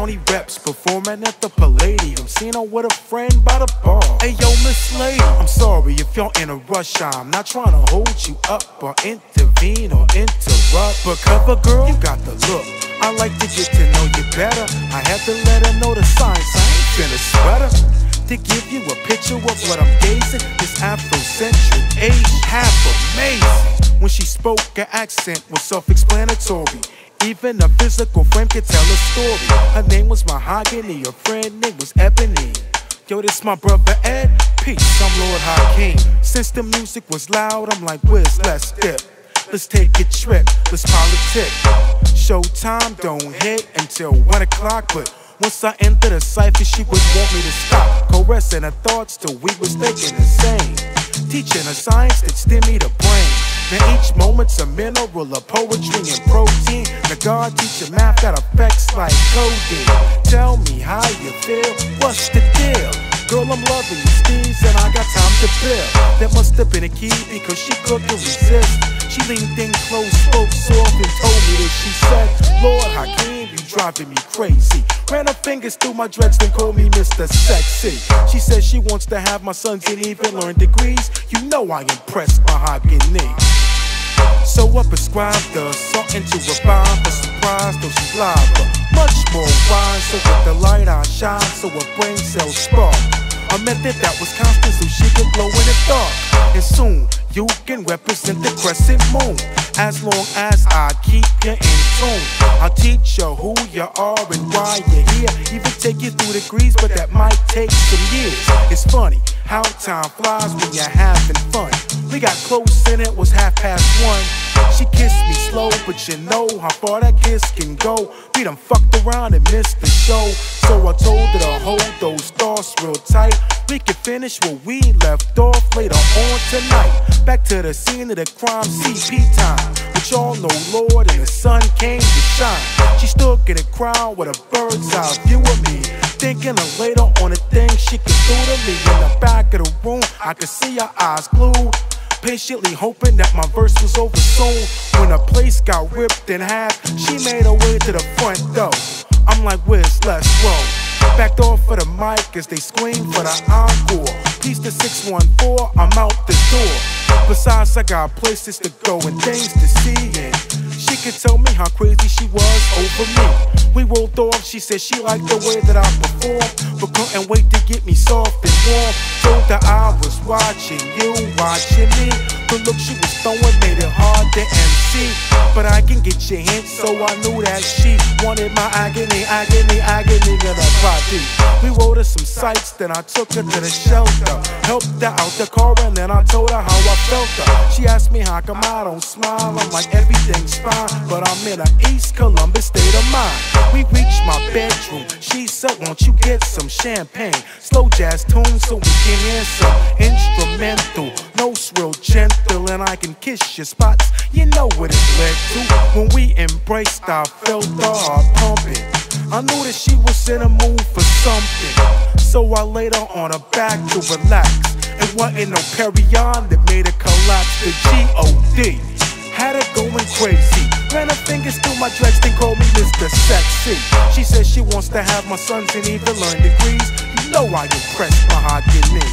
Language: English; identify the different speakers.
Speaker 1: county reps performing at the Palladium. Seen her with a friend by the bar. Hey yo, Miss Lady, I'm sorry if y'all in a rush. I'm not trying to hold you up or intervene or interrupt, but cover girl, you got the look. I like to get to know you better. I had to let her know the signs. I ain't finna sweat her. To give you a picture of what I'm gazing, this Afrocentric age, half amazing. When she spoke, her accent was self-explanatory. Even a physical frame could tell a story. Her name was Mahogany, her friend name was Ebony. Yo, this my brother Ed. Peace, I'm Lord Hakeem. Since the music was loud, I'm like, Wiz, let's dip. Let's take a trip, let's politic. Showtime don't hit until 1 o'clock, but once I enter the cipher, she would want me to stop. Caressing her thoughts till we was thinking the same. Teaching her science that stimmy the brain. Now each moment's a mineral of poetry and protein. The God teaching math that affects like coding. Tell me how you feel, what's the deal? Girl, I'm loving you steez and I got time to build. That must have been a key because she couldn't resist. She leaned in close, spoke soft and told me that she said, Lord Hakeem, you driving me crazy. Ran her fingers through my dreads, then called me Mr. Sexy. She said she wants to have my sons and even learn degrees. You know I impressed Mahogany. So I prescribed her something to revive her surprise, though she's live, but much more wise. So with the light I shine, so her brain cells spark. A method that was constant so she could glow in the dark. And soon you can represent the crescent moon. As long as I keep you in tune, I'll teach you who you are and why you're here. Even take you through degrees, but that might take some years. It's funny how time flies when you're having fun. We got close and it was 1:30. She kissed me slow, but you know how far that kiss can go. We done fucked around and missed the show. So I told her to hold those thoughts real tight. We can finish where we left off later on tonight. Back to the scene of the crime, CP time. But y'all know Lord and the sun came to shine. She stood in the crowd with a bird's eye view of me, thinking of later on the things she could do to me. In the back of the room, I could see her eyes glued, patiently hoping that my verse was over soon. When the place got ripped in half, she made her way to the front door. I'm like, Wiz, let's roll. Backed off for the mic as they scream for the encore. Piece to 614, I'm out the door. Besides, I got places to go and things to see, and she could tell me how crazy she was over me. We rolled off, she said she liked the way that I performed, but couldn't wait to get me soft and warm. Told her I was watching you, watching me. The look she was throwing made it hard to MC, but I can get your hint, so I knew that she wanted my agony in her body. We rode her some sights, then I took her to the shelter, helped her out the car, and then I told her how I felt her. She asked me how come I don't smile. I'm like, everything's fine, but I'm in an East Columbus state of mind. We reached my bedroom. She said, won't you get some champagne? Slow jazz tunes so we can hear some instrumental. Notes real gentle and I can kiss your spots. You know what it led to. When we embraced, I felt the heart pumping. I knew that she was in a mood for something, so I laid her on her back to relax. It wasn't no Perrion that made her collapse. The G.O.D. had her going crazy. Ran her fingers through my dreads, then called me Mr. Sexy. She said she wants to have my sons and even learn degrees. You know I impressed Mahogany.